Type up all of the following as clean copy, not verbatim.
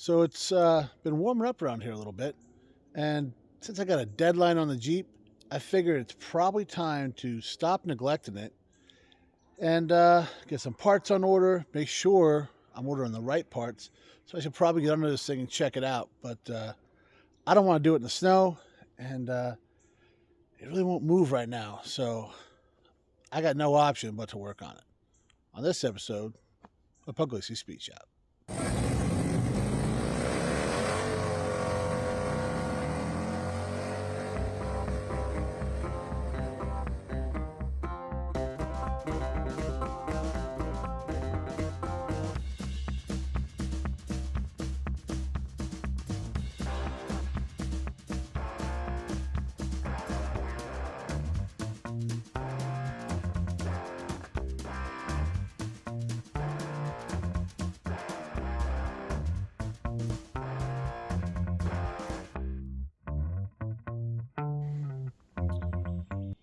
So it's been warming up around here a little bit, and since I got a deadline on the Jeep, I figured it's probably time to stop neglecting it and get some parts on order, make sure I'm ordering the right parts. So I should probably get under this thing and check it out, but I don't want to do it in the snow, and it really won't move right now, so I got no option but to work on it. On this episode of Pugliese Speed Shop.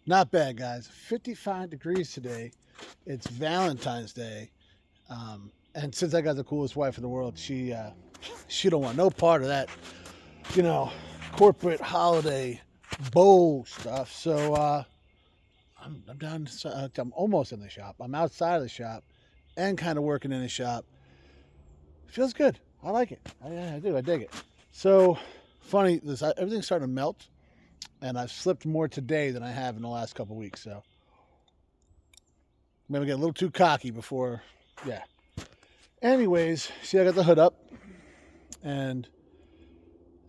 Not bad, guys. 55 degrees today. It's Valentine's Day. And since I got the coolest wife in the world, she don't want no part of that, corporate holiday bow stuff. So I'm down. I'm almost in the shop. I'm outside of the shop and kind of working in the shop. Feels good. I like it. I do. I dig it. So funny, everything's starting to melt. And I've slipped more today than I have in the last couple weeks. So maybe get a little too cocky before, yeah. Anyways, see, I got the hood up. And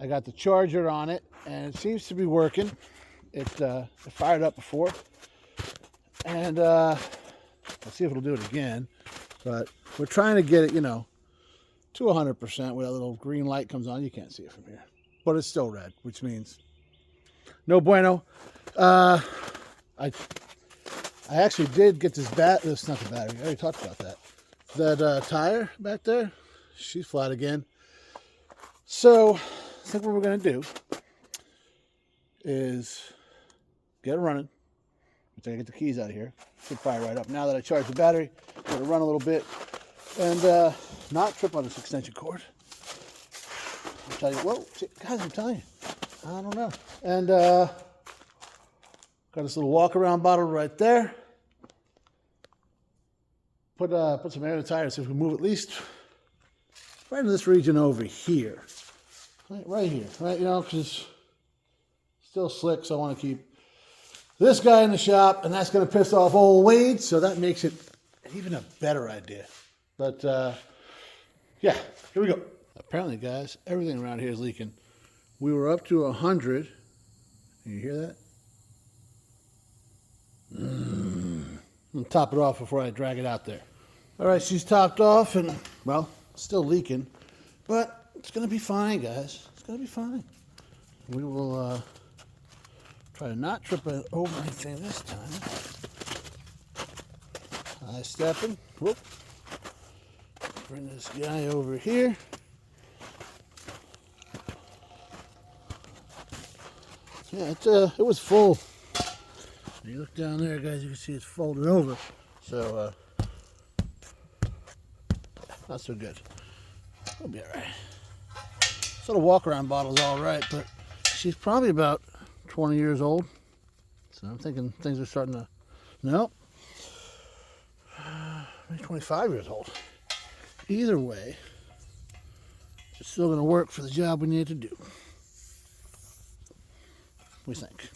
I got the charger on it. And it seems to be working. It fired up before. And let's see if it'll do it again. But we're trying to get it, to 100% where that little green light comes on. You can't see it from here. But it's still red, which means no bueno. I actually did get this That's not the battery. I already talked about that. That tire back there, she's flat again. So I think what we're going to do is get it running. Until I get the keys out of here. Should fire right up. Now that I charged the battery, let it run a little bit. And not trip on this extension cord. I'll tell you, whoa, guys, I'm telling you. I don't know. And got this little walk-around bottle right there. Put some air in the tire, see if we can move at least right in this region over here. Right here, right? Because it's still slick, so I want to keep this guy in the shop, and that's going to piss off old Wade, so that makes it even a better idea. But, yeah, here we go. Apparently, guys, everything around here is leaking. We were up to 100. Can you hear that? I'm going to top it off before I drag it out there. All right, she's topped off and, well, still leaking. But it's going to be fine, guys. It's going to be fine. We will try to not trip over anything this time. High stepping. Whoop. Bring this guy over here. Yeah, it was full. You look down there, guys, you can see it's folded over. So, not so good. We'll be all right. So the walk-around bottle's all right, but she's probably about 20 years old. So I'm thinking things are starting to, nope. Maybe 25 years old. Either way, it's still going to work for the job we need to do. We think.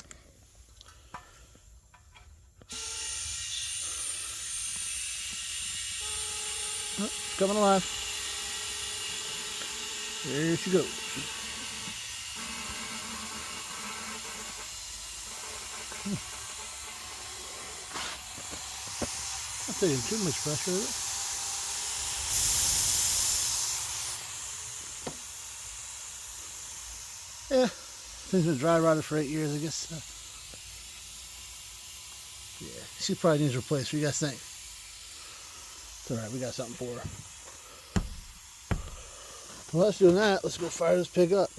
Oh, coming alive. There she goes. Not taking too much pressure, is it? Yeah, things been dry rotted for 8 years, I guess. Yeah, she probably needs replaced. What do you guys think? It's alright, we got something for her. Well, let's do that. Let's go fire this pig up.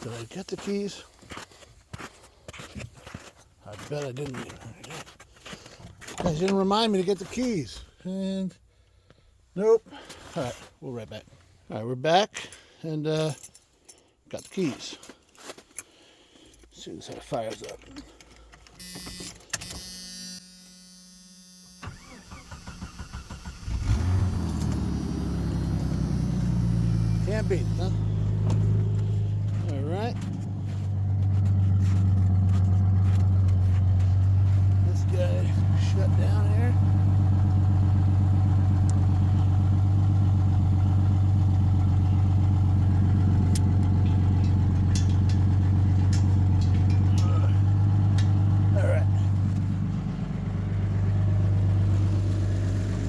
Did I get the keys? I bet I didn't. Guys didn't remind me to get the keys. And nope. Alright. We'll be right back. All right, we're back and got the keys. As soon as it fires up. Can't beat it, huh? All right. This guy shut down here. All right.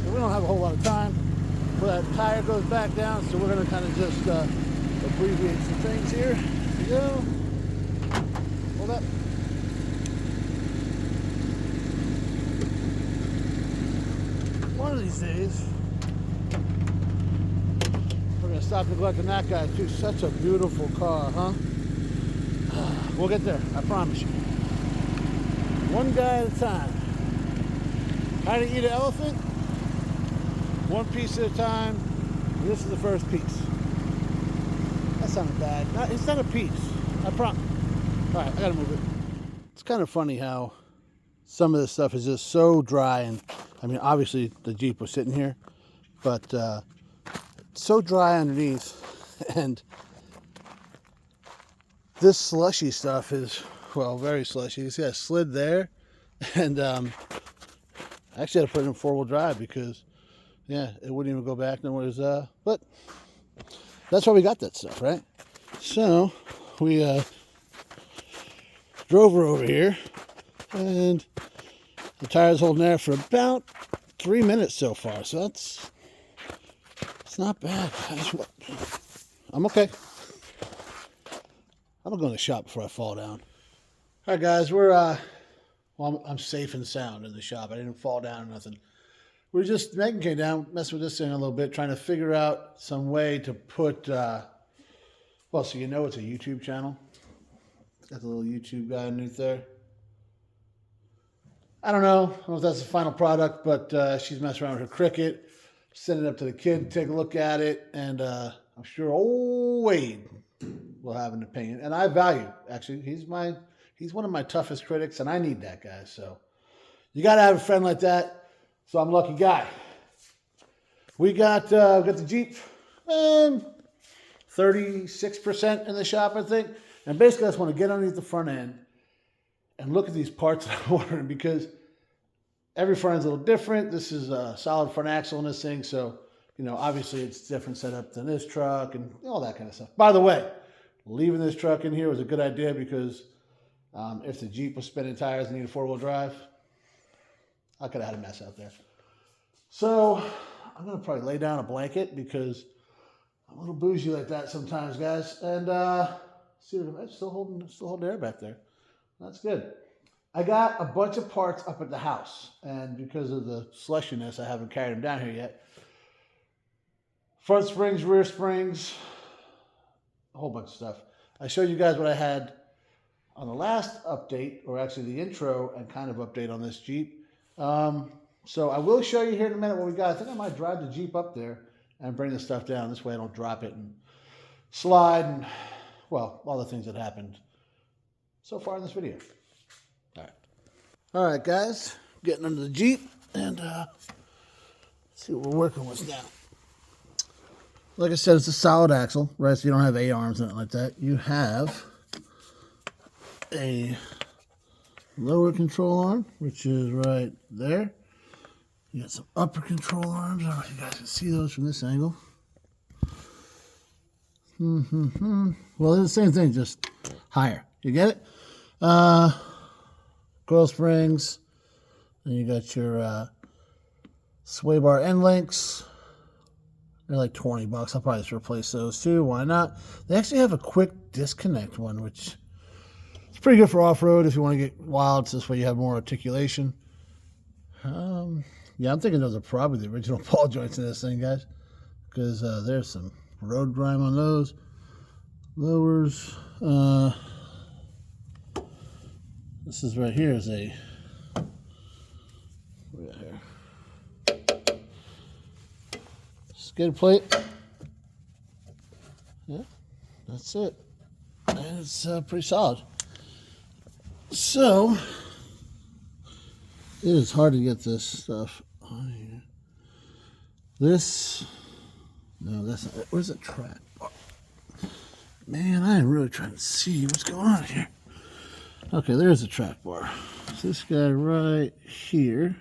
So we don't have a whole lot of time. But that tire goes back down, so we're going to kind of just abbreviate some things here. Here we go. Hold up. One of these days, we're going to stop neglecting that guy too. Such a beautiful car, huh? We'll get there, I promise you. One guy at a time. How to eat an elephant? One piece at a time. This is the first piece. That sounded bad. It's not a piece. I promise. All right, I gotta move it. It's kind of funny how some of this stuff is just so dry, and I mean, obviously the Jeep was sitting here, but it's so dry underneath, and this slushy stuff is, well, very slushy. You see I slid there, and I actually had to put it in four-wheel drive because, yeah, it wouldn't even go back. No worries. But that's why we got that stuff, right? So we drove her over here, and the tire's holding there for about 3 minutes so far. So it's not bad. I'm okay. I'm gonna go to the shop before I fall down. All right, guys, well, I'm safe and sound in the shop. I didn't fall down or nothing. We're just, Megan came down, messing with this thing a little bit, trying to figure out some way to put, well, so you know it's a YouTube channel. Got the little YouTube guy underneath there. I don't know if that's the final product, but she's messing around with her Cricut, sending it up to the kid to take a look at it, and I'm sure old Wade will have an opinion. And I value, actually, he's one of my toughest critics, and I need that guy. So you got to have a friend like that. So I'm a lucky guy. We got the Jeep 36% in the shop, I think. And basically, I just want to get underneath the front end and look at these parts that I'm ordering, because every front end's a little different. This is a solid front axle in this thing. So, you know, obviously it's different setup than this truck and all that kind of stuff. By the way, leaving this truck in here was a good idea, because if the Jeep was spinning tires and needed four-wheel drive, I could have had a mess out there. So I'm going to probably lay down a blanket, because I'm a little bougie like that sometimes, guys. And see if I'm still holding air back there. That's good. I got a bunch of parts up at the house, and because of the slushiness, I haven't carried them down here yet. Front springs, rear springs, a whole bunch of stuff. I showed you guys what I had on the last update, or actually the intro and kind of update on this Jeep. So I will show you here in a minute what we got. I think I might drive the Jeep up there and bring the stuff down. This way I don't drop it and slide and, well, all the things that happened so far in this video. All right, guys, getting under the Jeep, and see what we're working with now. Like I said, it's a solid axle, right? So you don't have A-arms, nothing like that. You have a lower control arm, which is right there. You got some upper control arms. I don't know if you guys can see those from this angle. Well, they're the same thing, just higher. You get it? Coil springs. Then you got your sway bar end links. They're like $20. I'll probably just replace those too. Why not? They actually have a quick disconnect one, which is pretty good for off-road if you want to get wild. So this way you have more articulation. Yeah, I'm thinking those are probably the original ball joints in this thing, guys, because there's some road grime on those. Lowers. This is right here is a, what do we got here? Skid plate. Yeah, that's it. And it's pretty solid. So, it is hard to get this stuff on here. No, that's not it. Where's the track bar? Man, I am really trying to see what's going on here. Okay, there's the track bar. So this guy right here,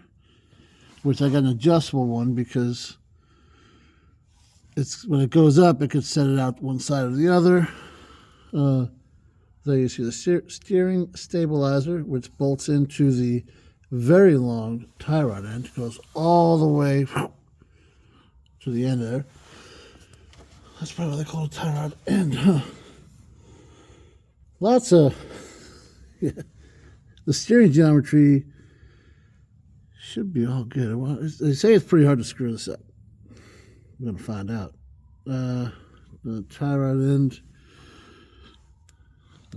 which I got an adjustable one because it's when it goes up, it could set it out one side or the other. There you see the steering stabilizer, which bolts into the very long tie rod end, goes all the way to the end there. That's probably what they call a tie rod end, huh? Lots of, yeah. The steering geometry should be all good. They say it's pretty hard to screw this up. I'm going to find out. The tie rod end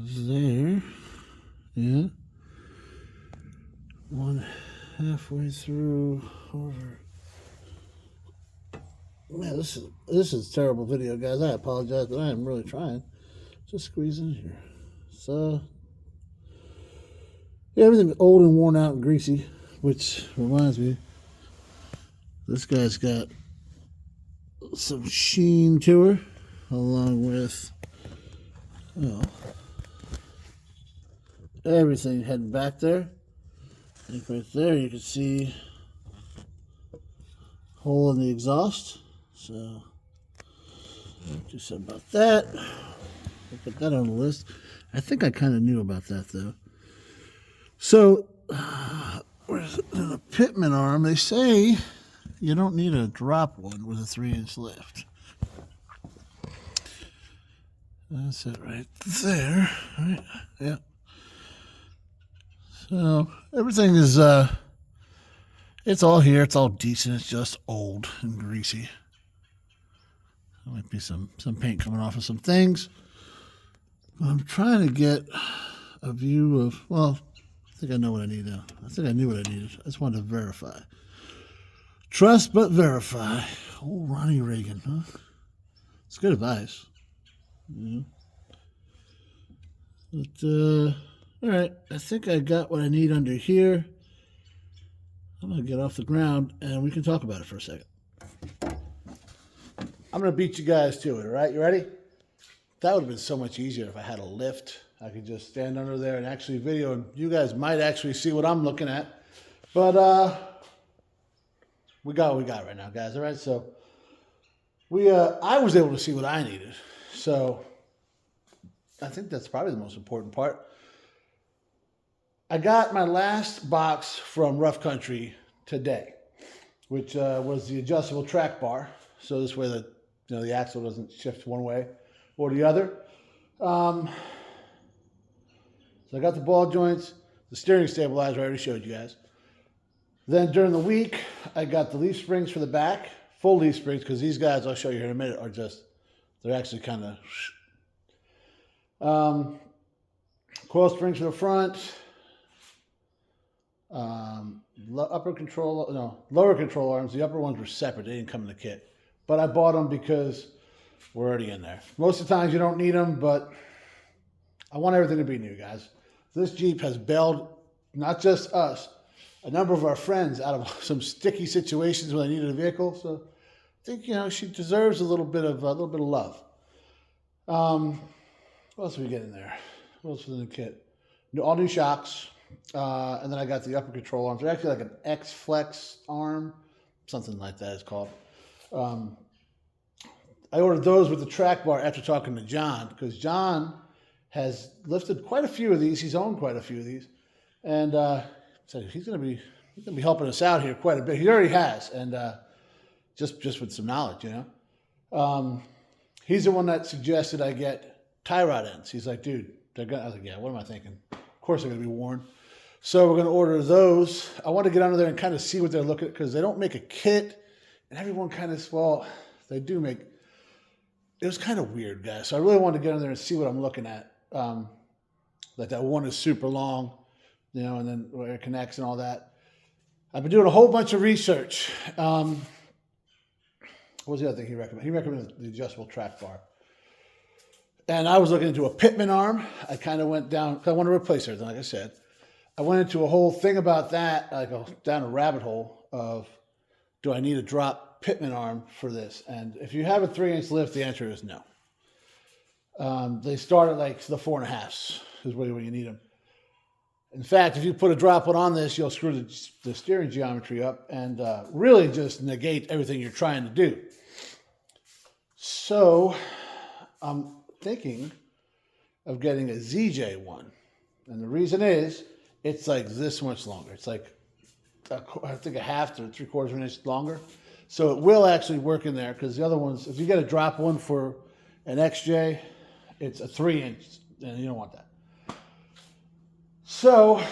is there. Yeah. One halfway through over. Man, this is terrible video, guys. I apologize, but I am really trying. Just squeeze in here. So, yeah, everything's old and worn out and greasy, which reminds me, this guy's got some sheen to her, along with, well, everything heading back there. I think right there you can see hole in the exhaust. So, do something about that. I'll put that on the list. I think I kind of knew about that though. So, where's the pitman arm? They say you don't need a drop one with a 3-inch lift. That's it right there. Right? Yeah. So everything is it's all here. It's all decent. It's just old and greasy. There might be some paint coming off of some things. But I'm trying to get a view of, well, I think I know what I need now. I think I knew what I needed. I just wanted to verify. Trust but verify. Oh, Ronnie Reagan, huh? It's good advice. Yeah. But, all right, I think I got what I need under here. I'm going to get off the ground, and we can talk about it for a second. I'm going to beat you guys to it, all right? You ready? That would have been so much easier if I had a lift. I could just stand under there and actually video, and you guys might actually see what I'm looking at. But we got what we got right now, guys, all right? So I was able to see what I needed. So I think that's probably the most important part. I got my last box from Rough Country today, which was the adjustable track bar. So this way the axle doesn't shift one way or the other. So I got the ball joints, the steering stabilizer I already showed you guys. Then during the week, I got the leaf springs for the back, full leaf springs, because these guys, I'll show you here in a minute, they're actually kind of, coil springs for the front, lower control arms. The upper ones were separate. They didn't come in the kit. But I bought them because we're already in there. Most of the times you don't need them, but I want everything to be new, guys. This Jeep has bailed, not just us, a number of our friends out of some sticky situations when they needed a vehicle. So I think, she deserves a little bit of love. What else did we get in there? What else was in the kit? All new shocks. And then I got the upper control arms. They're actually like an X-Flex arm. Something like that it's called. I ordered those with the track bar after talking to John, because John has lifted quite a few of these. He's owned quite a few of these. And so he's going to be helping us out here quite a bit. He already has. And just with some knowledge, He's the one that suggested I get tie rod ends. He's like, dude, I was like, yeah, what am I thinking? Of course they're going to be worn. So we're going to order those. I want to get under there and kind of see what they're looking at, because they don't make a kit. And everyone kind of, they do make, it was kind of weird, guys. So I really wanted to get in there and see what I'm looking at. Like that one is super long, and then where it connects and all that. I've been doing a whole bunch of research. What was the other thing he recommended? He recommended the adjustable track bar. And I was looking into a pitman arm. I kind of went down, because I want to replace everything, like I said. I went into a whole thing about that. I go down a rabbit hole of, do I need a drop pitman arm for this? And if you have a 3-inch lift, the answer is no. They start at like the 4.5s is where you need them. In fact, if you put a drop one on this, you'll screw the steering geometry up and really just negate everything you're trying to do. So I'm thinking of getting a ZJ one. And the reason is, it's like this much longer. It's like, I think a half to 3/4 of an inch longer. So it will actually work in there, because the other ones, if you get a drop one for an XJ, it's a 3-inch, and you don't want that. So,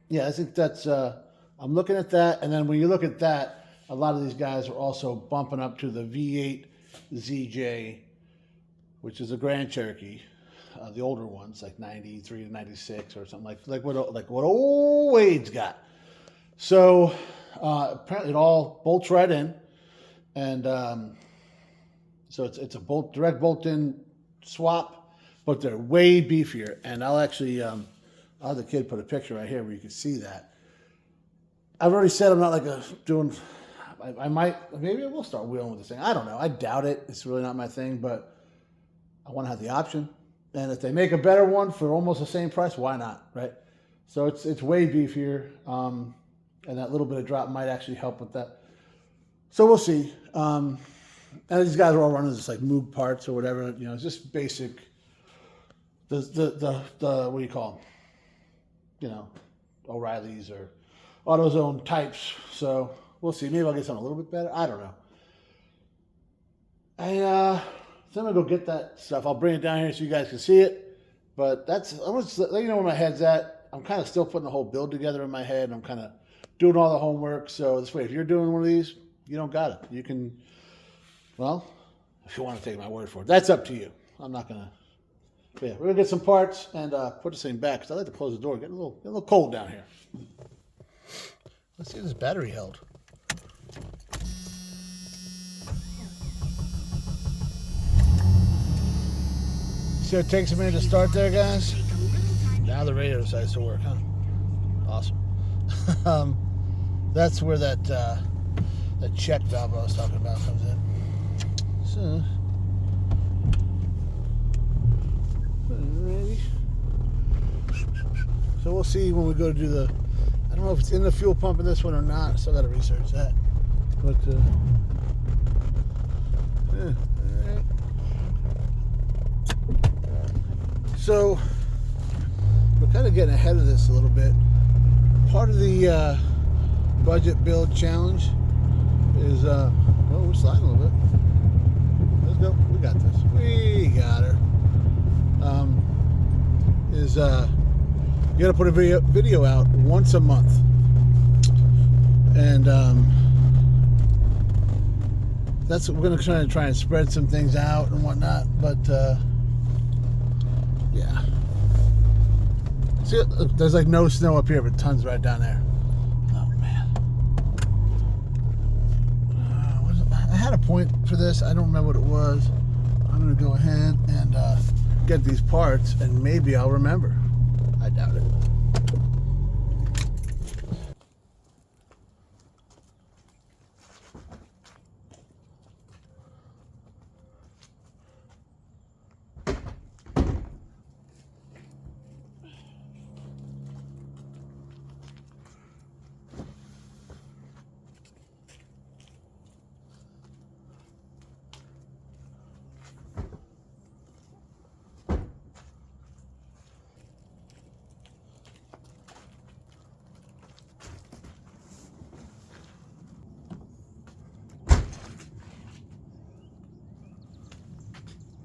yeah, I think that's, I'm looking at that. And then when you look at that, a lot of these guys are also bumping up to the V8 ZJ, which is a Grand Cherokee, the older ones, like 93 to 96 or something like what old Wade's got. So apparently it all bolts right in, and so it's a direct bolt-in swap. But they're way beefier, and I'll actually, I'll have the kid put a picture right here where you can see that. I've already said I'm not like I might, maybe I will start wheeling with this thing. I don't know. I doubt it. It's really not my thing, but I want to have the option. And if they make a better one for almost the same price, why not, right? So it's way beefier, and that little bit of drop might actually help with that. So we'll see. And these guys are all running just like Moog parts or whatever. You know, it's just basic. The what do you call them? You know, O'Reilly's or AutoZone types. So we'll see. Maybe I'll get something a little bit better. I don't know. So I'm gonna go get that stuff. I'll bring it down here so you guys can see it. But that's, I want to let you know where my head's at. I'm kind of still putting the whole build together in my head. I'm kind of doing all the homework. So this way, if you're doing one of these, you don't got it. You can, well, if you want to take my word for it, that's up to you. I'm not gonna. Yeah, we're gonna get some parts and put this thing back, because I like to close the door. Get a little cold down here. Let's see if this battery held. See how it takes a minute to start there, guys? Now the radio decides to work, huh? Awesome. That's where that check valve I was talking about comes in. So. Ready. So we'll see when we go to do the, I don't know if it's in the fuel pump in this one or not. I still got to research that. But yeah, all right. So we're kind of getting ahead of this a little bit. Part of the budget build challenge is well, we're sliding a little bit. Let's go. We got this. We got her. You got to put a video out once a month, and that's what we're going to try and spread some things out and whatnot. But yeah, see, there's like no snow up here, but tons right down there. Oh man, I had a point for this. I don't remember what it was. I'm going to go ahead and get these parts, and maybe I'll remember. I doubt it.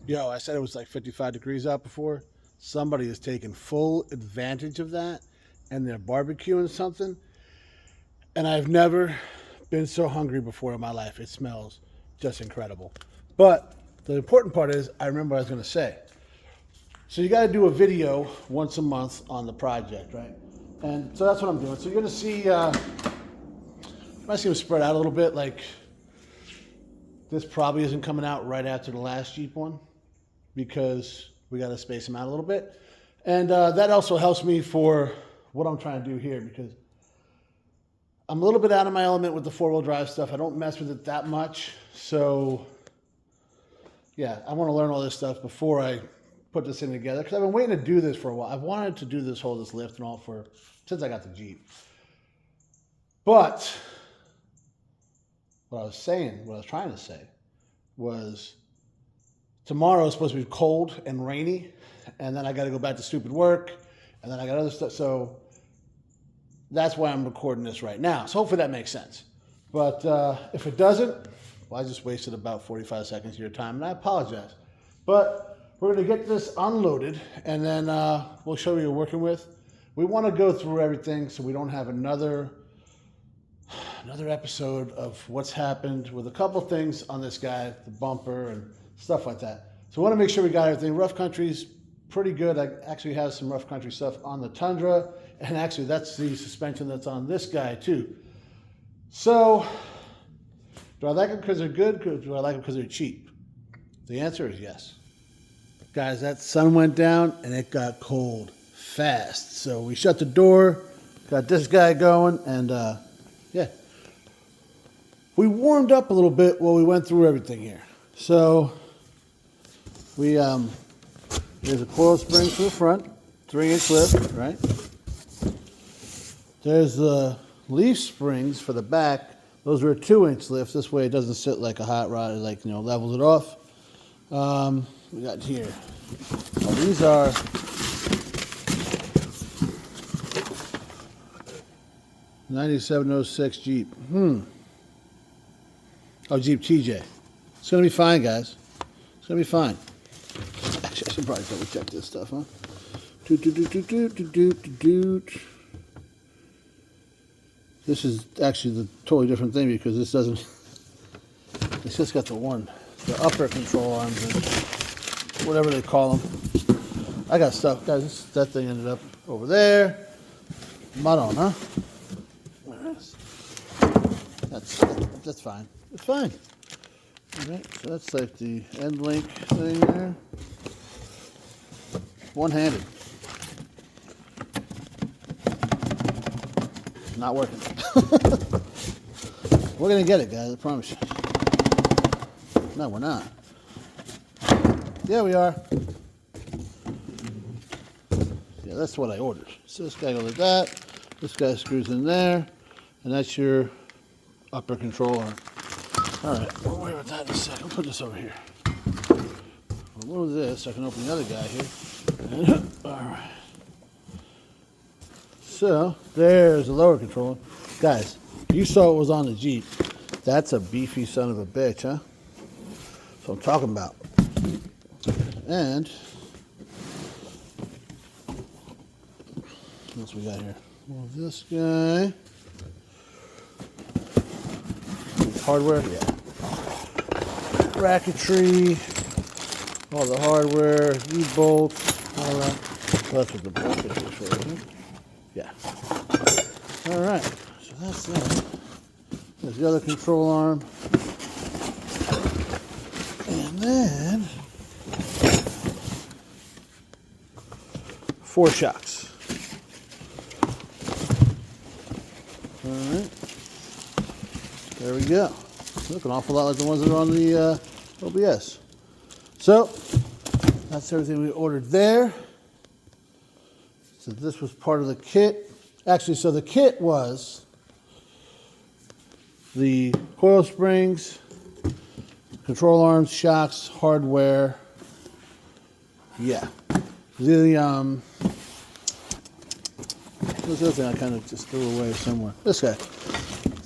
Yo, I said it was like 55 degrees out before. Somebody is taking full advantage of that, and they're barbecuing something. And I've never been so hungry before in my life. It smells just incredible. But the important part is, I remember what I was going to say. So you got to do a video once a month on the project, right? And so that's what I'm doing. So you're going to see, you might see them spread out a little bit. Like, this probably isn't coming out right after the last Jeep one because we got to space them out a little bit. And that also helps me for what I'm trying to do here because I'm a little bit out of my element with the four-wheel drive stuff. I don't mess with it that much. So, yeah, I want to learn all this stuff before I put this thing together because I've been waiting to do this for a while. I've wanted to do this lift and all since I got the Jeep. But what I was trying to say was tomorrow is supposed to be cold and rainy, and then I got to go back to stupid work, and then I got other stuff. So that's why I'm recording this right now. So hopefully that makes sense. But if it doesn't, well, I just wasted about 45 seconds of your time, and I apologize. But we're going to get this unloaded, and then we'll show you what we're working with. We want to go through everything so we don't have another episode of what's happened with a couple things on this guy, the bumper and stuff like that. So we want to make sure we got everything. Rough country's pretty good. I actually have some rough country stuff on the Tundra, and actually that's the suspension that's on this guy too. So do I like them because they're good, or do I like them because they're cheap? The answer is yes. Guys, that sun went down and it got cold fast. So we shut the door, got this guy going, and yeah. We warmed up a little bit while we went through everything here. So we there's a coil spring for the front, 3-inch lift, right? There's the leaf springs for the back. Those are a 2-inch lift. This way it doesn't sit like a hot rod. It levels it off. We got here. Now these are '9706 Jeep. Oh, Jeep TJ. It's gonna be fine, guys. It's gonna be fine. Actually, I should probably double check this stuff, huh? This is actually the totally different thing because this doesn't. It's just got the upper control arms, and whatever they call them. I got stuff, guys. That thing ended up over there. Mud on, huh? That's fine. It's fine. All right, so that's like the end link thing there. One-handed. Not working. We're gonna get it, guys. I promise you. No, we're not. Yeah, we are. Yeah, that's what I ordered. So this guy goes like that. This guy screws in there, and that's your upper controller. All right, we'll worry about that in a second. I'll put this over here. We'll move this so I can open the other guy here. All right. So there's the lower controller. Guys, you saw what was on the Jeep. That's a beefy son of a bitch, huh? That's what I'm talking about. And what else we got here? Well, this guy. Hardware, yeah. Bracketry, all the hardware, U-bolts, all that. Well, that's what the bracket is for, isn't it? Yeah. All right, so that's that. There's the other control arm. And then 4 shocks. All right. There we go. Look an awful lot like the ones that are on the OBS. So that's everything we ordered there. So this was part of the kit. Actually, so the kit was the coil springs, control arms, shocks, hardware. Yeah. The what's the other thing I kind of just threw away somewhere? This guy.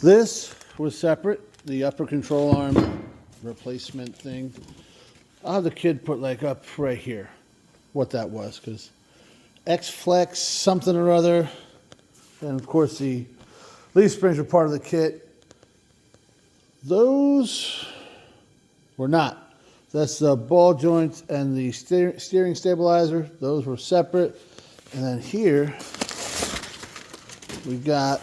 This was separate. The upper control arm replacement thing. I'll have the kid put like up right here what that was, because X-Flex something or other. And of course the leaf springs were part of the kit. Those were not. That's the ball joints and the steering stabilizer. Those were separate. And then here we got,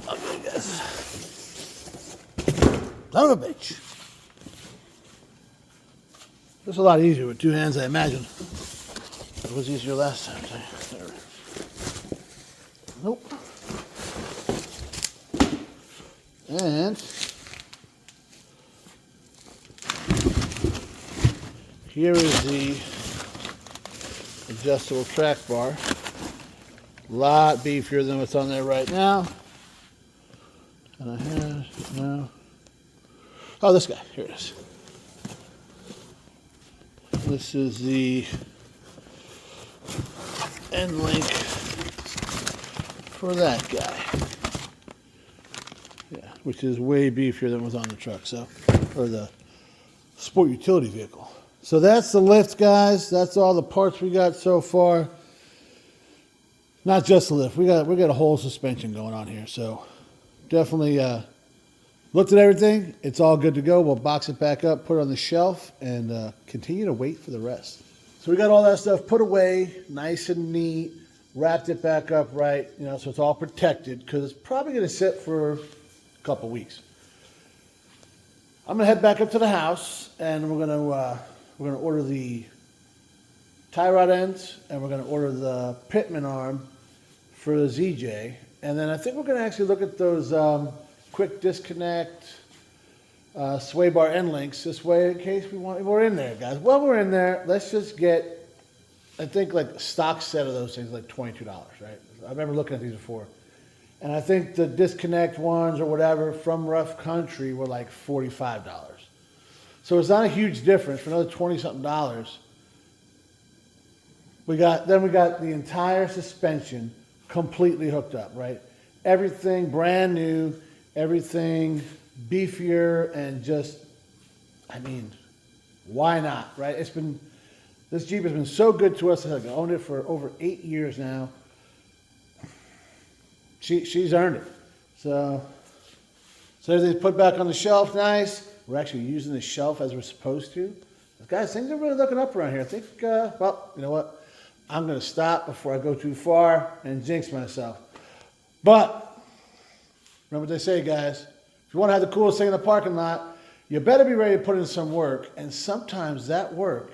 okay guys, Son of a bitch. It's a lot easier with two hands, I imagine. It was easier last time. There. Nope. And here is the adjustable track bar. A lot beefier than what's on there right now. And I have no. Oh, this guy. Here it is. This is the end link for that guy. Yeah, which is way beefier than was on the truck, so, or the sport utility vehicle. So that's the lift, guys. That's all the parts we got so far. Not just the lift. We got a whole suspension going on here. So definitely looked at everything. It's all good to go. We'll box it back up, put it on the shelf, and continue to wait for the rest. So we got all that stuff put away, nice and neat. Wrapped it back up right, you know, so it's all protected because it's probably going to sit for a couple weeks. I'm going to head back up to the house, and we're going to order the tie rod ends, and we're going to order the pitman arm for the ZJ, and then I think we're going to actually look at those quick disconnect sway bar end links this way in case we're in there, guys. While we're in there, let's just get, I think like a stock set of those things like $22, right? I remember looking at these before, and I think the disconnect ones or whatever from Rough Country were like $45. So it's not a huge difference for another $20-something. We got the entire suspension completely hooked up, right? Everything brand new, everything beefier, and just, I mean, why not, right? This Jeep has been so good to us. I've owned it for over 8 years now. She's earned it. So everything's put back on the shelf, nice. We're actually using the shelf as we're supposed to. Guys, things are really looking up around here. I think, well, you know what? I'm going to stop before I go too far and jinx myself. But remember what they say, guys. If you want to have the coolest thing in the parking lot, you better be ready to put in some work. And sometimes that work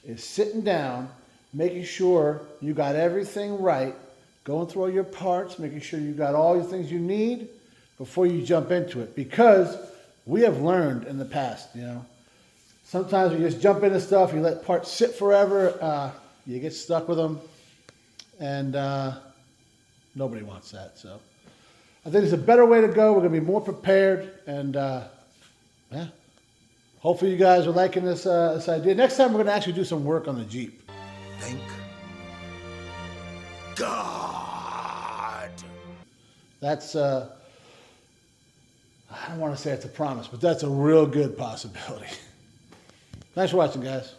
is sitting down, making sure you got everything right, going through all your parts, making sure you got all the things you need before you jump into it. Because we have learned in the past, you know, sometimes we just jump into stuff, you let parts sit forever, you get stuck with them, and nobody wants that. So I think it's a better way to go. We're going to be more prepared, and yeah, hopefully you guys are liking this idea. Next time we're going to actually do some work on the Jeep. Thank God. That's, I don't want to say it's a promise, but that's a real good possibility. Thanks for watching, guys.